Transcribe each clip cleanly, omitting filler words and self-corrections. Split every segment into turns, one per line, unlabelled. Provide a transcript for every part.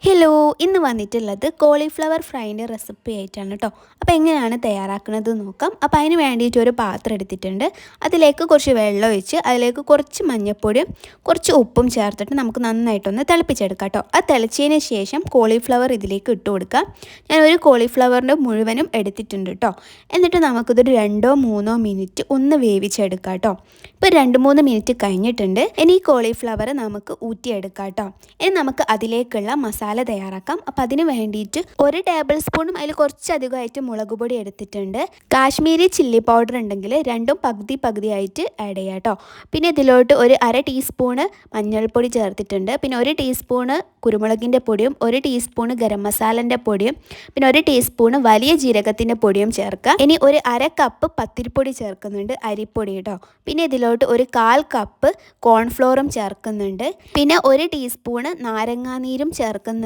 Hello, ഇന്ന് വന്നിട്ടുള്ളത് cauliflower ഫ്രൈൻ്റെ recipe ആയിട്ടാണ് കേട്ടോ. അപ്പോൾ എങ്ങനെയാണ് തയ്യാറാക്കുന്നത് നോക്കാം. അപ്പോൾ അതിന് വേണ്ടിയിട്ട് ഒരു പാത്രം എടുത്തിട്ടുണ്ട്. അതിലേക്ക് കുറച്ച് വെള്ളം ഒഴിച്ച് അതിലേക്ക് കുറച്ച് മഞ്ഞൾപ്പൊടിയും കുറച്ച് ഉപ്പും ചേർത്തിട്ട് നമുക്ക് നന്നായിട്ടൊന്ന് തിളപ്പിച്ചെടുക്കാം കേട്ടോ. അത് തിളച്ചതിന് ശേഷം കോളിഫ്ലവർ ഇതിലേക്ക് ഇട്ട് കൊടുക്കാം. ഞാൻ ഒരു കോളിഫ്ലവറിൻ്റെ മുഴുവനും എടുത്തിട്ടുണ്ട് കേട്ടോ. എന്നിട്ട് നമുക്കിതൊരു 2-3 മിനിറ്റ് ഒന്ന് വേവിച്ചെടുക്കാം കേട്ടോ. ഇപ്പോൾ 2-3 മിനിറ്റ് കഴിഞ്ഞിട്ടുണ്ട്. ഇനി ഈ കോളിഫ്ലവർ നമുക്ക് ഊറ്റിയെടുക്കാം കേട്ടോ. ഇനി നമുക്ക് അതിലേക്കുള്ള മസാല തയ്യാറാക്കാം. അപ്പം അതിന് വേണ്ടിയിട്ട് 1 ടേബിൾ സ്പൂണും അതിൽ കുറച്ചധികമായിട്ട് മുളക് പൊടി എടുത്തിട്ടുണ്ട്. കാശ്മീരി ചില്ലി പൗഡർ ഉണ്ടെങ്കിൽ രണ്ടും പകുതി ആഡ് ചെയ്യാം കേട്ടോ. പിന്നെ ഇതിലോട്ട് ഒരു 1/2 ടീസ്പൂണ് മഞ്ഞൾപ്പൊടി ചേർത്തിട്ടുണ്ട്. പിന്നെ 1 ടീസ്പൂണ് കുരുമുളകിൻ്റെ പൊടിയും 1 ടീസ്പൂണ് ഗരം മസാലൻ്റെ പൊടിയും പിന്നെ 1 ടീസ്പൂണ് വലിയ ജീരകത്തിൻ്റെ പൊടിയും ചേർക്കുക. ഇനി ഒരു 1/2 കപ്പ് പത്തിരിപ്പൊടി ചേർക്കുന്നുണ്ട്, അരിപ്പൊടി കേട്ടോ. പിന്നെ ഇതിലോട്ട് ഒരു 1/4 കപ്പ് കോൺഫ്ലോറും ചേർക്കുന്നുണ്ട്. പിന്നെ 1 ടീസ്പൂണ് നാരങ്ങാനീരും ചേർക്കുന്നുണ്ട്.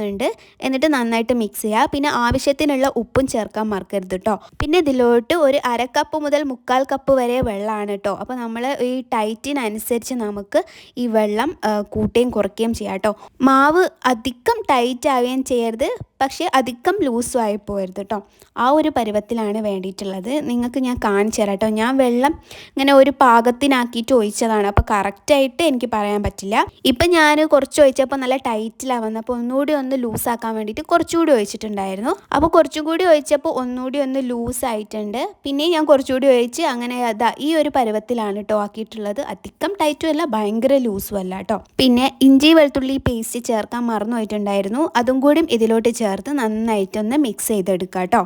എന്നിട്ട് നന്നായിട്ട് മിക്സ് ചെയ്യുക. പിന്നെ ആവശ്യത്തിനുള്ള ഉപ്പും ചേർക്കാൻ മറക്കരുത് കേട്ടോ. പിന്നെ ഇതിലോട്ട് ഒരു 1/2 കപ്പ് മുതൽ 1/4 കപ്പ് വരെ വെള്ളമാണ് കേട്ടോ. അപ്പോൾ നമ്മൾ ഈ ടൈറ്റിനനുസരിച്ച് നമുക്ക് ഈ വെള്ളം കൂട്ടുകയും കുറയ്ക്കുകയും ചെയ്യാം കേട്ടോ. മാവ് അധികം ടൈറ്റ് ആവുകയും ചെയ്യരുത്, പക്ഷേ അധികം ലൂസും ആയി പോകരുത് കേട്ടോ. ആ ഒരു പരുവത്തിലാണ് വേണ്ടിയിട്ടുള്ളത്. നിങ്ങൾക്ക് ഞാൻ കാണിച്ചു തരാം കേട്ടോ. ഞാൻ വെള്ളം ഇങ്ങനെ ഒരു പാകത്തിനാക്കിയിട്ട് ഒഴിച്ചതാണ്. അപ്പോൾ കറക്റ്റായിട്ട് എനിക്ക് പറയാൻ പറ്റില്ല. ഇപ്പം ഞാൻ കുറച്ച് ഒഴിച്ചപ്പോൾ നല്ല ടൈറ്റിലാണ് വന്നത്. അപ്പോൾ ഒന്നുകൂടി ഒന്ന് ലൂസാക്കാൻ വേണ്ടിയിട്ട് കുറച്ചുകൂടി ഒഴിച്ചിട്ടുണ്ടായിരുന്നു. അപ്പോൾ കുറച്ചും കൂടി ഒഴിച്ചപ്പോൾ ഒന്നുകൂടി ഒന്ന് ലൂസായിട്ടുണ്ട്. പിന്നെ ഞാൻ കുറച്ചുകൂടി ഒഴിച്ച് അങ്ങനെ ഈ ഒരു പരുവത്തിലാണ് കേട്ടോ ആക്കിയിട്ടുള്ളത്. അധികം ടൈറ്റും അല്ല, ഭയങ്കര ലൂസും അല്ല കേട്ടോ. പിന്നെ ഇഞ്ചി വെളുത്തുള്ളി പേസ്റ്റ് ചേർക്കാൻ മറന്നു പോയിട്ടുണ്ടായിരുന്നു. അതും കൂടി ഇതിലോട്ട് ചേർത്ത് നന്നായിട്ടൊന്ന് മിക്സ് ചെയ്തെടുക്കാം കേട്ടോ.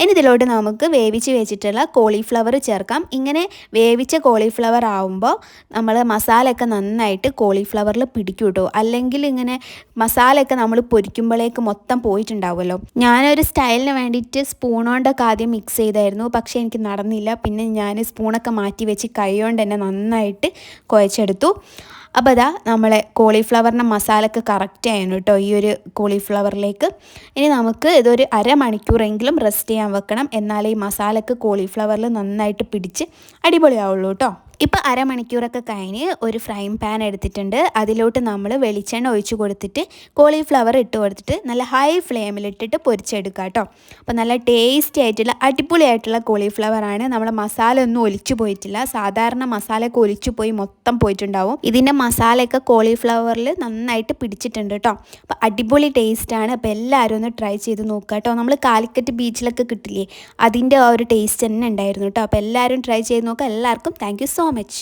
ഇനി ഇതിലോട്ട് നമുക്ക് വേവിച്ച് വെച്ചിട്ടുള്ള കോളിഫ്ലവർ ചേർക്കാം. ഇങ്ങനെ വേവിച്ച കോളിഫ്ലവർ ആവുമ്പോൾ നമ്മൾ മസാലയൊക്കെ നന്നായിട്ട് കോളിഫ്ലവറിൽ പിടിക്കും കേട്ടോ. അല്ലെങ്കിൽ ഇങ്ങനെ മസാലയൊക്കെ നമ്മൾ പൊരിക്കുമ്പോഴേക്ക് മൊത്തം പോയിട്ടുണ്ടാവുമല്ലോ. ഞാനൊരു സ്റ്റൈലിന് വേണ്ടിയിട്ട് സ്പൂൺ കൊണ്ടൊക്കെ ആദ്യം മിക്സ് ചെയ്തായിരുന്നു, പക്ഷേ എനിക്ക് നടന്നില്ല. പിന്നെ ഞാൻ സ്പൂണൊക്കെ മാറ്റി വെച്ച് കൈ കൊണ്ട് തന്നെ നന്നായിട്ട് കുഴച്ചെടുത്തു. അപ്പോൾ അതാ നമ്മളെ കോളിഫ്ലവറിൻ്റെ മസാലയൊക്കെ കറക്റ്റ് ആയിരുന്നു കേട്ടോ ഈ ഒരു കോളിഫ്ലവറിലേക്ക്. ഇനി നമുക്ക് ഇതൊരു 1/2 മണിക്കൂറെങ്കിലും റെസ്റ്റ് ചെയ്യാൻ വെക്കണം. എന്നാലേ ഈ മസാലയൊക്കെ കോളിഫ്ലവറിൽ നന്നായിട്ട് പിടിച്ച് അടിപൊളിയാവുള്ളൂ കേട്ടോ. ഇപ്പോൾ 1/2 മണിക്കൂറൊക്കെ കഴിഞ്ഞ് ഒരു ഫ്രൈങ് പാൻ എടുത്തിട്ടുണ്ട്. അതിലോട്ട് നമ്മൾ വെളിച്ചെണ്ണ ഒഴിച്ച് കൊടുത്തിട്ട് കോളിഫ്ലവർ ഇട്ട് കൊടുത്തിട്ട് നല്ല ഹൈ ഫ്ലെയിമിലിട്ടിട്ട് പൊരിച്ചെടുക്കുക കേട്ടോ. അപ്പോൾ നല്ല ടേസ്റ്റി ആയിട്ടുള്ള അടിപൊളിയായിട്ടുള്ള കോളിഫ്ലവറാണ്. നമ്മളെ മസാല ഒന്നും ഒലിച്ചു പോയിട്ടില്ല. സാധാരണ മസാലയൊക്കെ ഒലിച്ചു പോയി മൊത്തം പോയിട്ടുണ്ടാവും. ഇതിൻ്റെ മസാലയൊക്കെ കോളിഫ്ലവറിൽ നന്നായിട്ട് പിടിച്ചിട്ടുണ്ട് കേട്ടോ. അപ്പോൾ അടിപൊളി ടേസ്റ്റാണ്. അപ്പോൾ എല്ലാവരും ഒന്ന് ട്രൈ ചെയ്ത് നോക്കുക കേട്ടോ. നമ്മൾ കാലിക്കറ്റ് ബീച്ചിലൊക്കെ കിട്ടില്ലേ, അതിൻ്റെ ആ ഒരു ടേസ്റ്റ് തന്നെ ഉണ്ടായിരുന്നു കേട്ടോ. അപ്പോൾ എല്ലാവരും ട്രൈ ചെയ്ത് നോക്കുക. എല്ലാവർക്കും താങ്ക് യു സോ മച്ച്.